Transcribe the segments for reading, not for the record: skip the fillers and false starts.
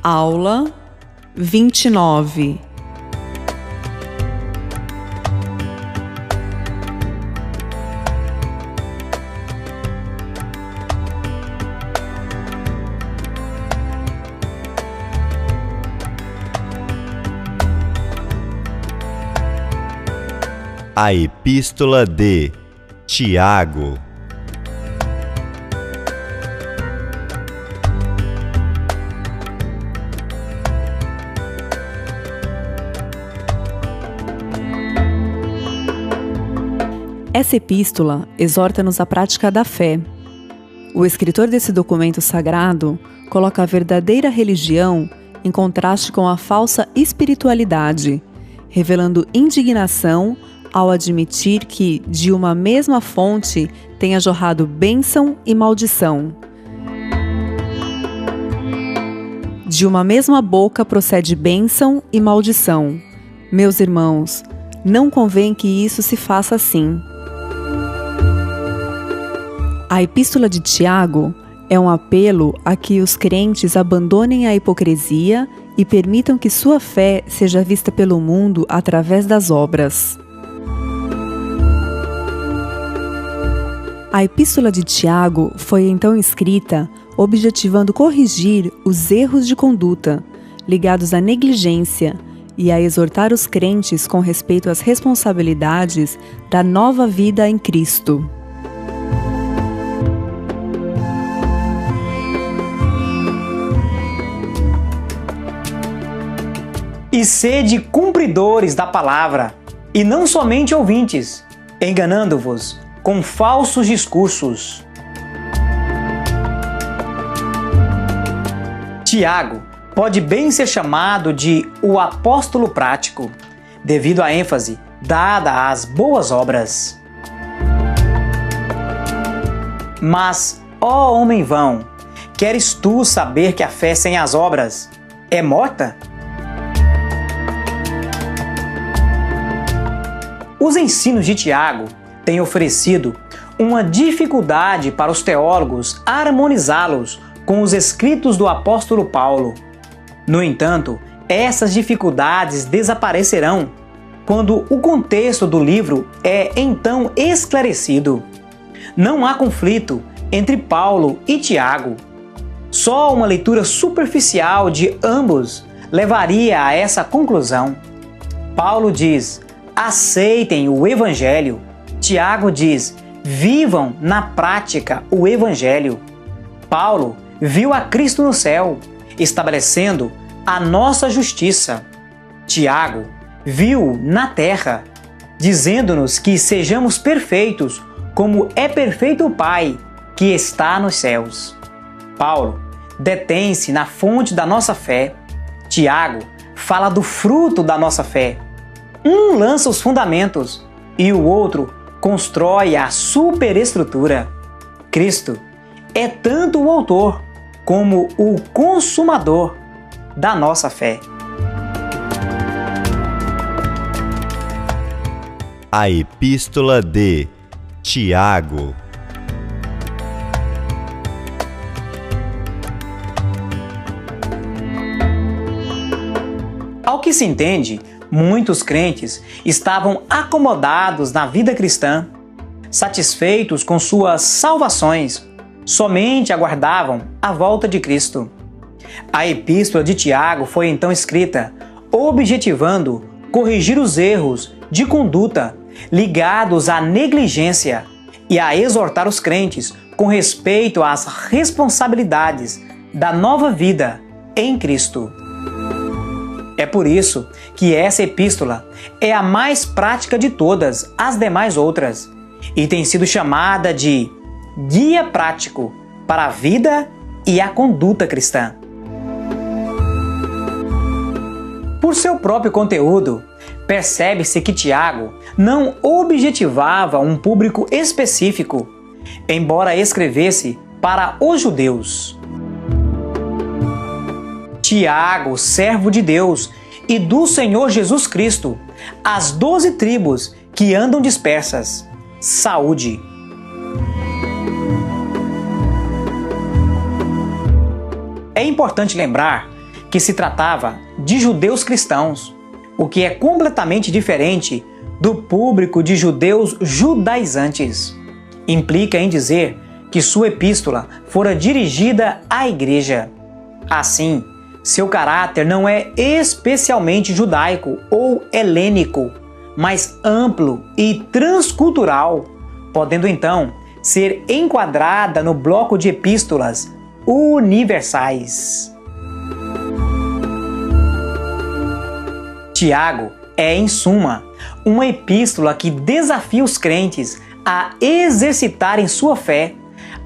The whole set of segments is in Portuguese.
Aula 29. A Epístola de Tiago. Essa epístola exorta-nos à prática da fé. O escritor desse documento sagrado coloca a verdadeira religião em contraste com a falsa espiritualidade, revelando indignação ao admitir que, de uma mesma fonte, tenha jorrado bênção e maldição. De uma mesma boca procede bênção e maldição. Meus irmãos, não convém que isso se faça assim. A Epístola de Tiago é um apelo a que os crentes abandonem a hipocrisia e permitam que sua fé seja vista pelo mundo através das obras. A Epístola de Tiago foi então escrita objetivando corrigir os erros de conduta ligados à negligência e a exortar os crentes com respeito às responsabilidades da nova vida em Cristo. E sede cumpridores da palavra, e não somente ouvintes, enganando-vos com falsos discursos. Tiago pode bem ser chamado de o apóstolo prático, devido à ênfase dada às boas obras. Mas, ó homem vão, queres tu saber que a fé sem as obras é morta? Os ensinos de Tiago têm oferecido uma dificuldade para os teólogos harmonizá-los com os escritos do apóstolo Paulo. No entanto, essas dificuldades desaparecerão quando o contexto do livro é então esclarecido. Não há conflito entre Paulo e Tiago. Só uma leitura superficial de ambos levaria a essa conclusão. Paulo diz: aceitem o Evangelho. Tiago diz: vivam na prática o Evangelho. Paulo viu a Cristo no céu, estabelecendo a nossa justiça. Tiago viu na terra, dizendo-nos que sejamos perfeitos, como é perfeito o Pai que está nos céus. Paulo detém-se na fonte da nossa fé. Tiago fala do fruto da nossa fé. Um lança os fundamentos e o outro constrói a superestrutura. Cristo é tanto o autor como o consumador da nossa fé. A Epístola de Tiago. Ao que se entende, muitos crentes estavam acomodados na vida cristã, satisfeitos com suas salvações, somente aguardavam a volta de Cristo. A Epístola de Tiago foi então escrita, objetivando corrigir os erros de conduta ligados à negligência e a exortar os crentes com respeito às responsabilidades da nova vida em Cristo. É por isso que essa epístola é a mais prática de todas as demais outras e tem sido chamada de guia prático para a vida e a conduta cristã. Por seu próprio conteúdo, percebe-se que Tiago não objetivava um público específico, embora escrevesse para os judeus. Tiago, servo de Deus e do Senhor Jesus Cristo, as 12 tribos que andam dispersas, saúde. É importante lembrar que se tratava de judeus cristãos, o que é completamente diferente do público de judeus judaizantes. Implica em dizer que sua epístola fora dirigida à igreja. Assim, seu caráter não é especialmente judaico ou helênico, mas amplo e transcultural, podendo então ser enquadrada no bloco de epístolas universais. Tiago é, em suma, uma epístola que desafia os crentes a exercitarem sua fé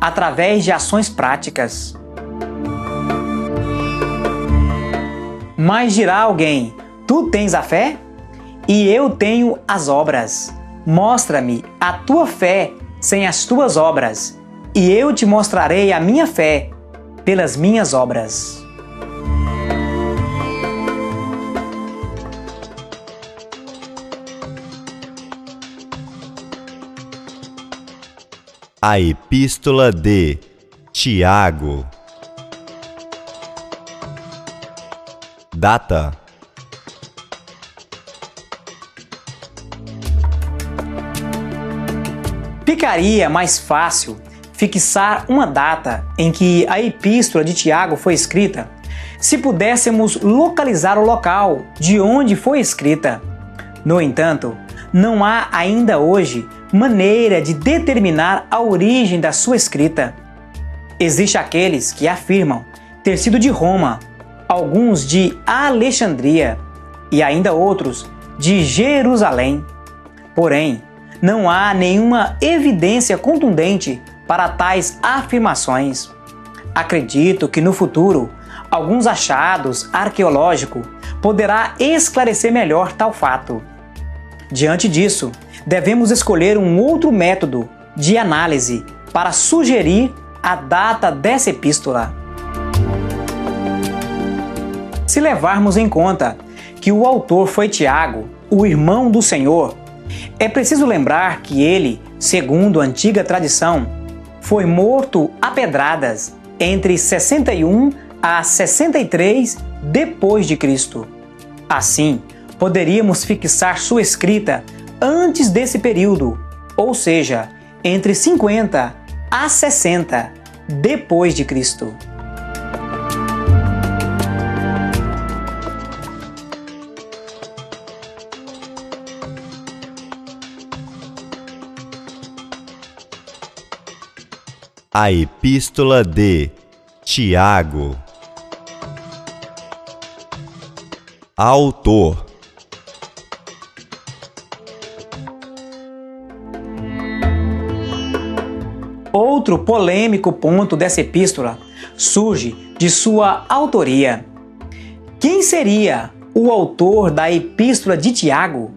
através de ações práticas. Mas dirá alguém: tu tens a fé? E eu tenho as obras. Mostra-me a tua fé sem as tuas obras, e eu te mostrarei a minha fé pelas minhas obras. A Epístola de Tiago. Data: Ficaria mais fácil fixar uma data em que a Epístola de Tiago foi escrita se pudéssemos localizar o local de onde foi escrita. No entanto, não há ainda hoje maneira de determinar a origem da sua escrita. Existem aqueles que afirmam ter sido de Roma, alguns de Alexandria e ainda outros de Jerusalém. Porém, não há nenhuma evidência contundente para tais afirmações. Acredito que no futuro, alguns achados arqueológicos poderá esclarecer melhor tal fato. Diante disso, devemos escolher um outro método de análise para sugerir a data dessa epístola. Se levarmos em conta que o autor foi Tiago, o irmão do Senhor, é preciso lembrar que ele, segundo a antiga tradição, foi morto a pedradas entre 61 a 63 depois de Cristo. Assim, poderíamos fixar sua escrita antes desse período, ou seja, entre 50 a 60 depois de Cristo. A Epístola de Tiago. Autor: Outro polêmico ponto dessa epístola surge de sua autoria. Quem seria o autor da Epístola de Tiago?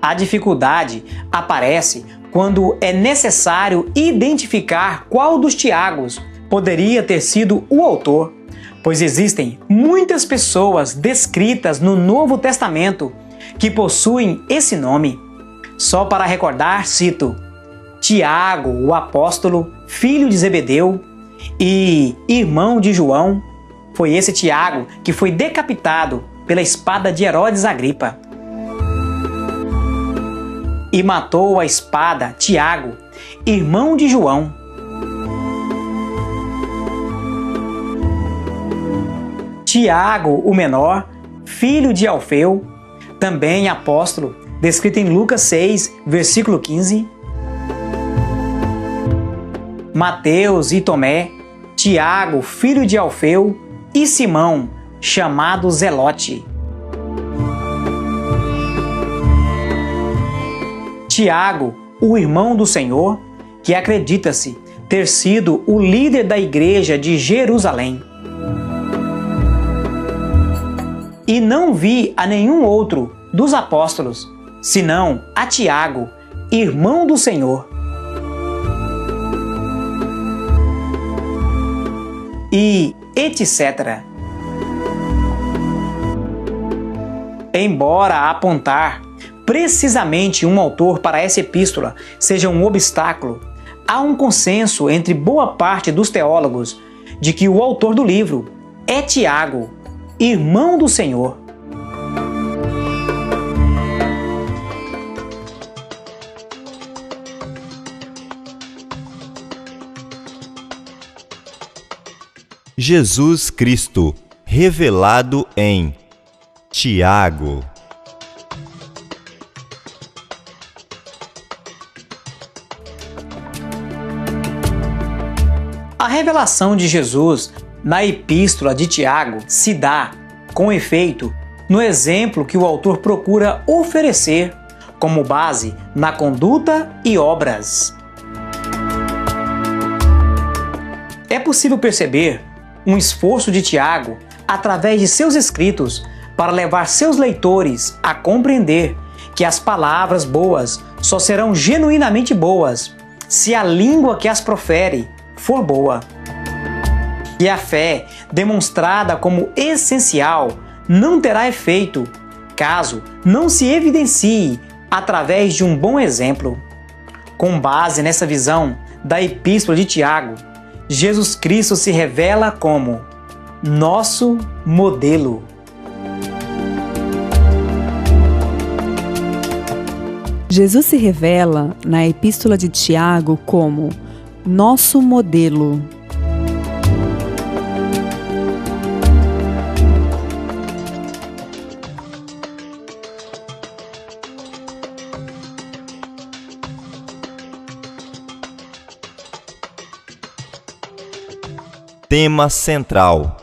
A dificuldade aparece quando é necessário identificar qual dos Tiagos poderia ter sido o autor, pois existem muitas pessoas descritas no Novo Testamento que possuem esse nome. Só para recordar, cito: Tiago, o apóstolo, filho de Zebedeu e irmão de João. Foi esse Tiago que foi decapitado pela espada de Herodes Agripa. E matou a espada Tiago, irmão de João. Tiago, o menor, filho de Alfeu, também apóstolo, descrito em Lucas 6, versículo 15. Mateus e Tomé, Tiago, filho de Alfeu, e Simão, chamado Zelote. Tiago, o irmão do Senhor, que acredita-se ter sido o líder da igreja de Jerusalém. E não vi a nenhum outro dos apóstolos, senão a Tiago, irmão do Senhor. E etc. Embora apontar precisamente um autor para essa epístola seja um obstáculo, há um consenso entre boa parte dos teólogos de que o autor do livro é Tiago, irmão do Senhor. Jesus Cristo, revelado em Tiago. A revelação de Jesus na Epístola de Tiago se dá, com efeito, no exemplo que o autor procura oferecer como base na conduta e obras. É possível perceber um esforço de Tiago, através de seus escritos, para levar seus leitores a compreender que as palavras boas só serão genuinamente boas se a língua que as profere for boa. E a fé, demonstrada como essencial, não terá efeito caso não se evidencie através de um bom exemplo. Com base nessa visão da Epístola de Tiago, Jesus Cristo se revela como nosso modelo. Jesus se revela na Epístola de Tiago como nosso modelo. Tema central: